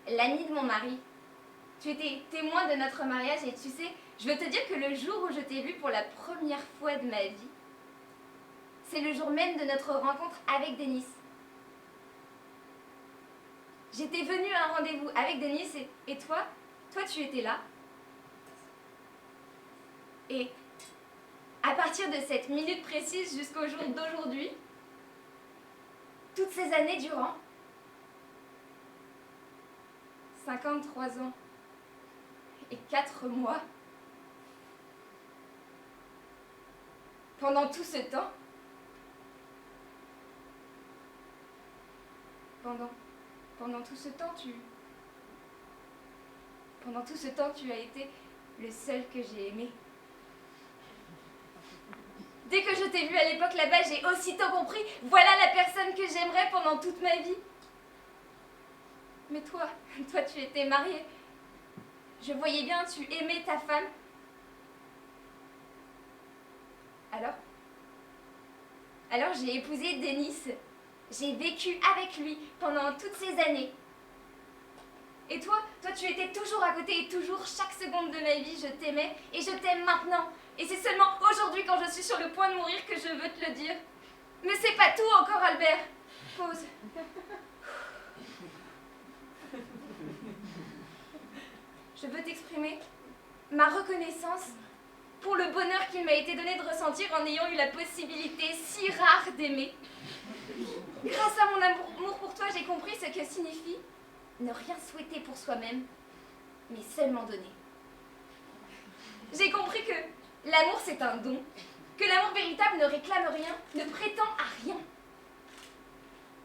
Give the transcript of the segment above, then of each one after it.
l'amie de mon mari. Tu étais témoin de notre mariage et tu sais, je veux te dire que le jour où je t'ai vu pour la première fois de ma vie, c'est le jour même de notre rencontre avec Denis. J'étais venue à un rendez-vous avec Denis et toi tu étais là. Et à partir de cette minute précise jusqu'au jour d'aujourd'hui, toutes ces années durant, 53 ans et 4 mois, pendant tout ce temps, pendant tout ce temps, tu as été le seul que j'ai aimé. Dès que je t'ai vu à l'époque là-bas, j'ai aussitôt compris, voilà la personne que j'aimerais pendant toute ma vie. Mais toi, tu étais mariée. Je voyais bien, tu aimais ta femme. Alors j'ai épousé Denis. J'ai vécu avec lui pendant toutes ces années. Et toi, tu étais toujours à côté et toujours, chaque seconde de ma vie, je t'aimais et je t'aime maintenant. Et c'est seulement aujourd'hui, quand je suis sur le point de mourir, que je veux te le dire. Mais c'est pas tout encore, Albert. Pause. Je veux t'exprimer ma reconnaissance pour le bonheur qu'il m'a été donné de ressentir en ayant eu la possibilité si rare d'aimer. Grâce à mon amour pour toi, j'ai compris ce que signifie ne rien souhaiter pour soi-même, mais seulement donner. J'ai compris que l'amour c'est un don, que l'amour véritable ne réclame rien, ne prétend à rien.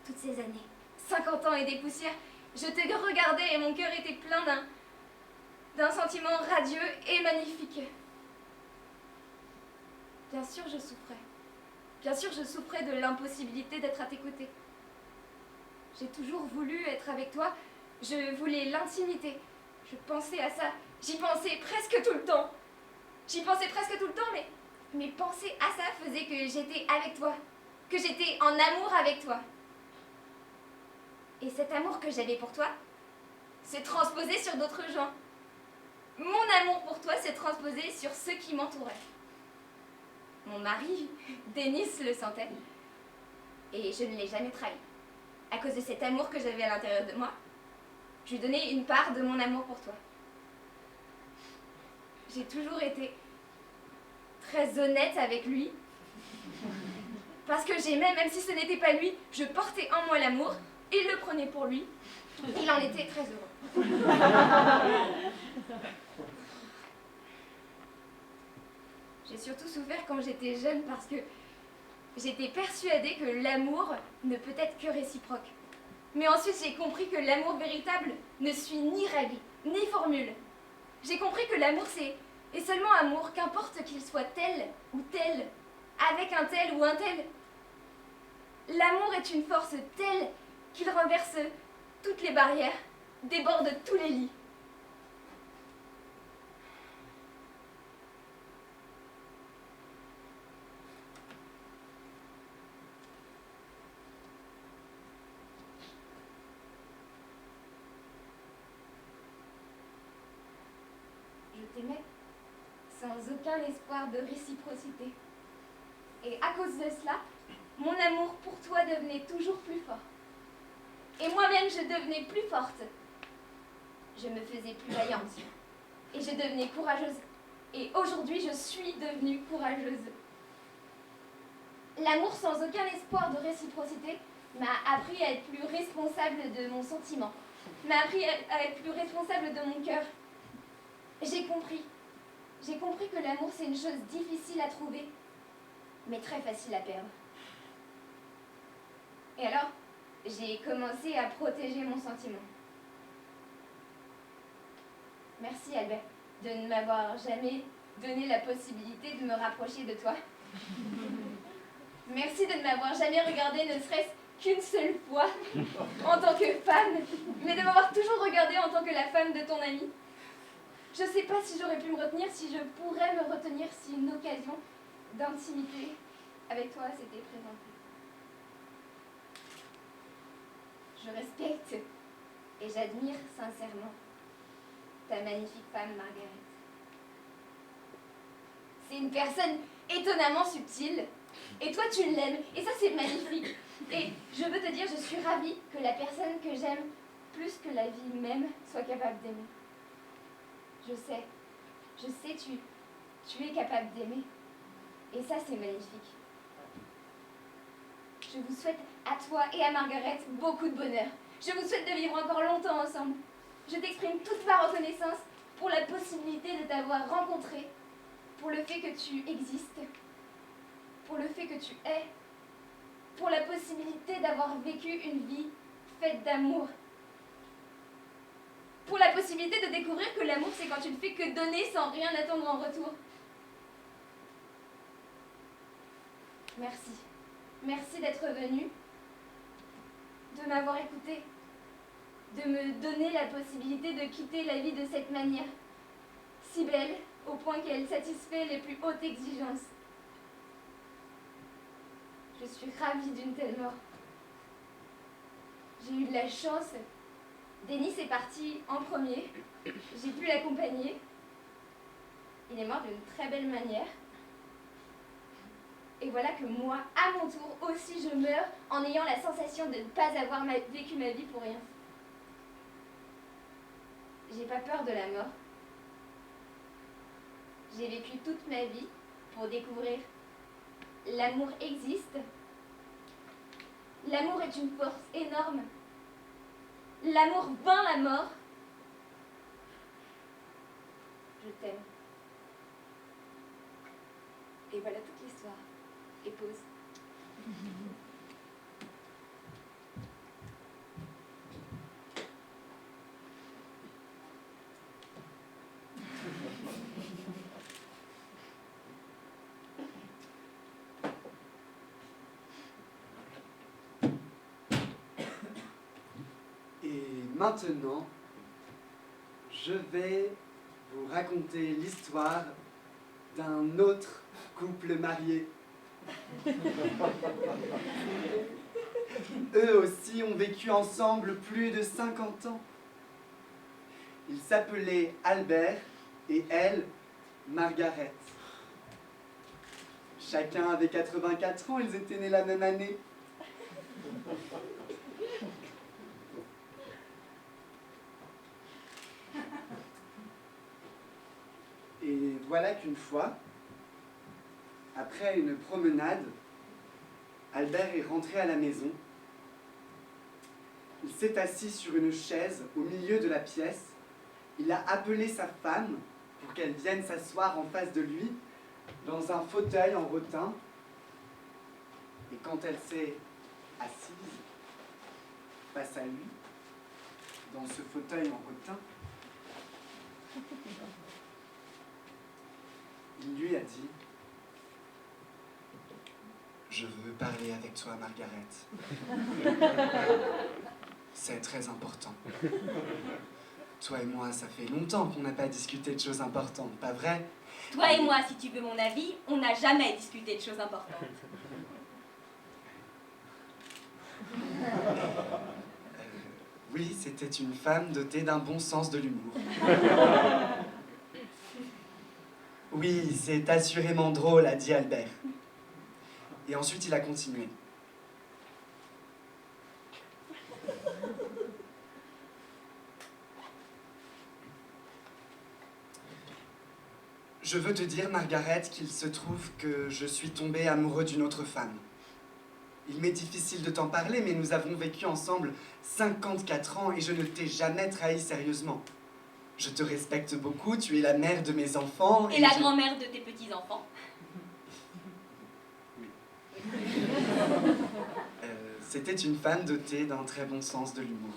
Toutes ces années, 50 ans et des poussières, je te regardais et mon cœur était plein d'un sentiment radieux et magnifique. Bien sûr, je souffrais. Bien sûr, je souffrais de l'impossibilité d'être à tes côtés. J'ai toujours voulu être avec toi. Je voulais l'intimité. Je pensais à ça. J'y pensais presque tout le temps. Mais penser à ça faisait que j'étais avec toi. Que j'étais en amour avec toi. Et cet amour que j'avais pour toi s'est transposé sur d'autres gens. Mon amour pour toi s'est transposé sur ceux qui m'entouraient. Mon mari, Denis, le sentait. Et je ne l'ai jamais trahi. À cause de cet amour que j'avais à l'intérieur de moi, je lui donnais une part de mon amour pour toi. J'ai toujours été très honnête avec lui. Parce que j'aimais, même si ce n'était pas lui, je portais en moi l'amour. Il le prenait pour lui. Il en était très heureux. J'ai surtout souffert quand j'étais jeune parce que j'étais persuadée que l'amour ne peut être que réciproque. Mais ensuite, j'ai compris que l'amour véritable ne suit ni règle, ni formule. J'ai compris que l'amour, est seulement amour, qu'importe qu'il soit tel ou tel, avec un tel ou un tel. L'amour est une force telle qu'il renverse toutes les barrières, déborde tous les lits. Je t'aimais sans aucun espoir de réciprocité. Et à cause de cela, mon amour pour toi devenait toujours plus fort. Et moi-même, je devenais plus forte. Je me faisais plus vaillante. Et je devenais courageuse. Et aujourd'hui, je suis devenue courageuse. L'amour sans aucun espoir de réciprocité m'a appris à être plus responsable de mon sentiment, m'a appris à être plus responsable de mon cœur. J'ai compris que l'amour c'est une chose difficile à trouver, mais très facile à perdre. Et alors, j'ai commencé à protéger mon sentiment. Merci Albert de ne m'avoir jamais donné la possibilité de me rapprocher de toi. Merci de ne m'avoir jamais regardé ne serait-ce qu'une seule fois en tant que femme, mais de m'avoir toujours regardée en tant que la femme de ton ami. Je ne sais pas si j'aurais pu me retenir, si je pourrais me retenir si une occasion d'intimité avec toi s'était présentée. Je respecte Et j'admire sincèrement ta magnifique femme, Margaret. C'est une personne étonnamment subtile. Et toi, tu l'aimes. Et ça, c'est magnifique. Et je veux te dire, je suis ravie que la personne que j'aime plus que la vie même soit capable d'aimer. Je sais, tu es capable d'aimer. Et ça, c'est magnifique. Je vous souhaite à toi et à Margaret beaucoup de bonheur. Je vous souhaite de vivre encore longtemps ensemble. Je t'exprime toute ma reconnaissance pour la possibilité de t'avoir rencontré, pour le fait que tu existes, pour le fait que tu es, pour la possibilité d'avoir vécu une vie faite d'amour, pour la possibilité de découvrir que l'amour, c'est quand tu ne fais que donner sans rien attendre en retour. Merci. Merci d'être venu, de m'avoir écouté, de me donner la possibilité de quitter la vie de cette manière, si belle, au point qu'elle satisfait les plus hautes exigences. Je suis ravie d'une telle mort. J'ai eu de la chance. Denis est parti en premier. J'ai pu l'accompagner. Il est mort d'une très belle manière. Et voilà que moi, à mon tour, aussi je meurs en ayant la sensation de ne pas avoir vécu ma vie pour rien. J'ai pas peur de la mort. J'ai vécu toute ma vie pour découvrir l'amour existe. L'amour est une force énorme. L'amour vainc la mort. Je t'aime. Et voilà toute l'histoire. Et pause. Et maintenant, je vais vous raconter l'histoire d'un autre couple marié. Eux aussi ont vécu ensemble plus de 50 ans. Ils s'appelaient Albert et elle, Margaret. Chacun avait 84 ans, ils étaient nés la même année. Et voilà qu'une fois, après une promenade, Albert est rentré à la maison. Il s'est assis sur une chaise au milieu de la pièce. Il a appelé sa femme pour qu'elle vienne s'asseoir en face de lui, dans un fauteuil en rotin. Et quand elle s'est assise face à lui, dans ce fauteuil en rotin, il lui a dit: je veux parler avec toi, Margaret. C'est très important. Toi et moi, ça fait longtemps qu'on n'a pas discuté de choses importantes, pas vrai? Toi et moi, si tu veux mon avis, on n'a jamais discuté de choses importantes. Oui, c'était une femme dotée d'un bon sens de l'humour. Oui, c'est assurément drôle, a dit Albert. Et ensuite, il a continué. Je veux te dire, Margaret, qu'il se trouve que je suis tombé amoureux d'une autre femme. Il m'est difficile de t'en parler, mais nous avons vécu ensemble 54 ans et je ne t'ai jamais trahi sérieusement. Je te respecte beaucoup, tu es la mère de mes enfants. Et la grand-mère de tes petits-enfants. C'était une femme dotée d'un très bon sens de l'humour.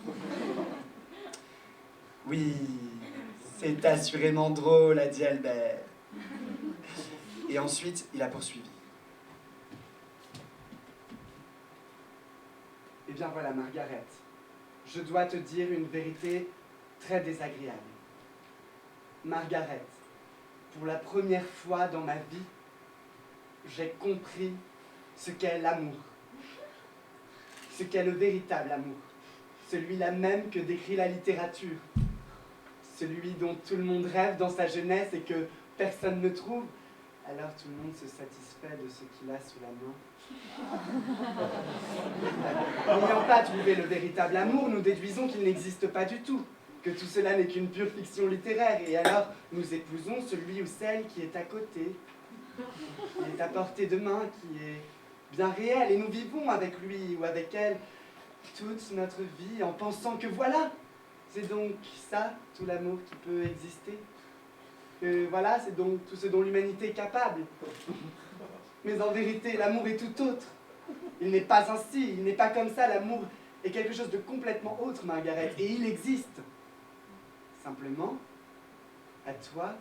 Oui, c'est assurément drôle, a dit Albert. Et ensuite, il a poursuivi. Eh bien voilà, Margaret, je dois te dire une vérité très désagréable. Margaret, pour la première fois dans ma vie, j'ai compris ce qu'est l'amour. Ce qu'est le véritable amour. celui-là même que décrit la littérature, celui dont tout le monde rêve dans sa jeunesse et que personne ne trouve, alors tout le monde se satisfait de ce qu'il a sous la main. N'ayant pas trouvé le véritable amour, nous déduisons qu'il n'existe pas du tout, que tout cela n'est qu'une pure fiction littéraire, et alors nous épousons celui ou celle qui est à côté, qui est à portée de main, qui est bien réel, et nous vivons avec lui ou avec elle toute notre vie en pensant que voilà, c'est donc ça, tout l'amour qui peut exister. Que voilà, c'est donc tout ce dont l'humanité est capable. Mais en vérité, l'amour est tout autre. Il n'est pas ainsi, il n'est pas comme ça. L'amour est quelque chose de complètement autre, Margaret, et il existe. Simplement, à toi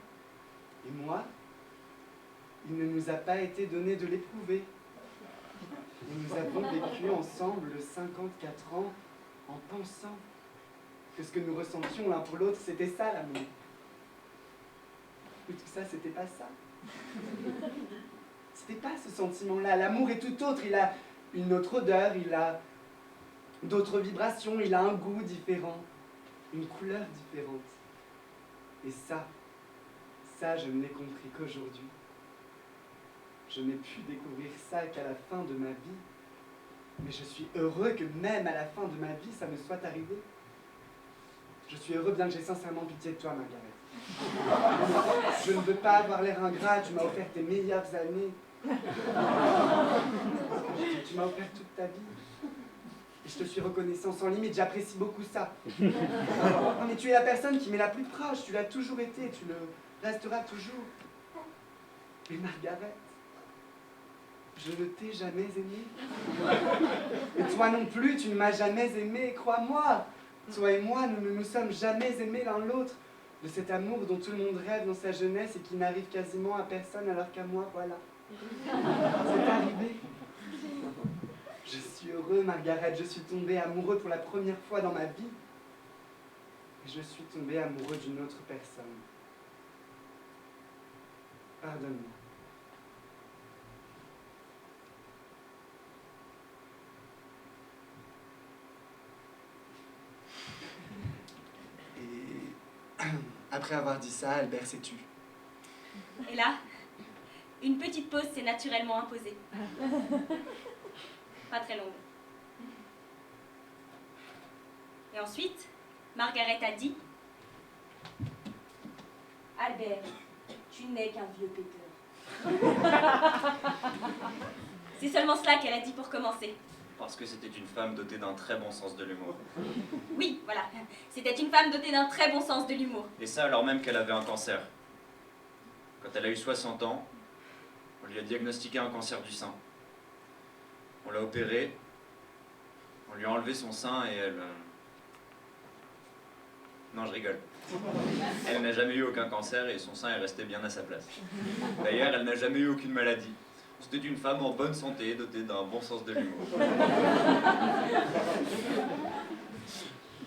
et moi, il ne nous a pas été donné de l'éprouver. Et nous avons vécu ensemble 54 ans en pensant que ce que nous ressentions l'un pour l'autre, c'était ça l'amour. Mais tout ça, c'était pas ça. C'était pas ce sentiment-là. L'amour est tout autre. Il a une autre odeur, il a d'autres vibrations, il a un goût différent, une couleur différente. Et ça, je ne l'ai compris qu'aujourd'hui. Je n'ai pu découvrir ça qu'à la fin de ma vie. Mais je suis heureux que même à la fin de ma vie, ça me soit arrivé. Je suis heureux bien que j'ai sincèrement pitié de toi, Margaret. Je ne veux pas avoir l'air ingrat, tu m'as offert tes meilleures années. Tu m'as offert toute ta vie. Et je te suis reconnaissant sans limite, j'apprécie beaucoup ça. Non, mais tu es la personne qui m'est la plus proche, tu l'as toujours été, tu le resteras toujours. Mais Margaret, je ne t'ai jamais aimée. Et toi non plus, tu ne m'as jamais aimée, crois-moi. Toi et moi, nous ne nous sommes jamais aimés l'un l'autre. De cet amour dont tout le monde rêve dans sa jeunesse et qui n'arrive quasiment à personne alors qu'à moi, voilà. C'est arrivé. Je suis heureux, Margaret, je suis tombé amoureux pour la première fois dans ma vie. Et je suis tombé amoureux d'une autre personne. Pardonne-moi. Après avoir dit ça, Albert s'est tu. Et là, une petite pause s'est naturellement imposée. Pas très longue. Et ensuite, Margaret a dit: Albert, tu n'es qu'un vieux péteur. C'est seulement cela qu'elle a dit pour commencer. Parce que c'était une femme dotée d'un très bon sens de l'humour. Oui, voilà. C'était une femme dotée d'un très bon sens de l'humour. Et ça alors même qu'elle avait un cancer. Quand elle a eu 60 ans, on lui a diagnostiqué un cancer du sein. On l'a opéré, on lui a enlevé son sein et elle... Non, je rigole. Elle n'a jamais eu aucun cancer et son sein est resté bien à sa place. D'ailleurs, elle n'a jamais eu aucune maladie. C'était une femme en bonne santé, dotée d'un bon sens de l'humour.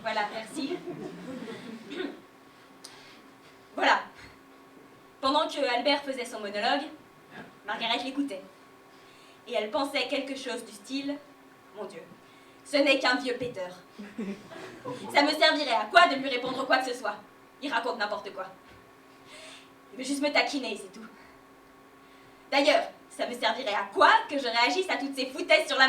Voilà, merci. Voilà. Pendant que Albert faisait son monologue, Margaret l'écoutait. Et elle pensait quelque chose du style: mon Dieu, ce n'est qu'un vieux péteur. Ça me servirait à quoi de lui répondre quoi que ce soit? Il raconte n'importe quoi. Il veut juste me taquiner, c'est tout. D'ailleurs, ça me servirait à quoi que je réagisse à toutes ces foutaises sur la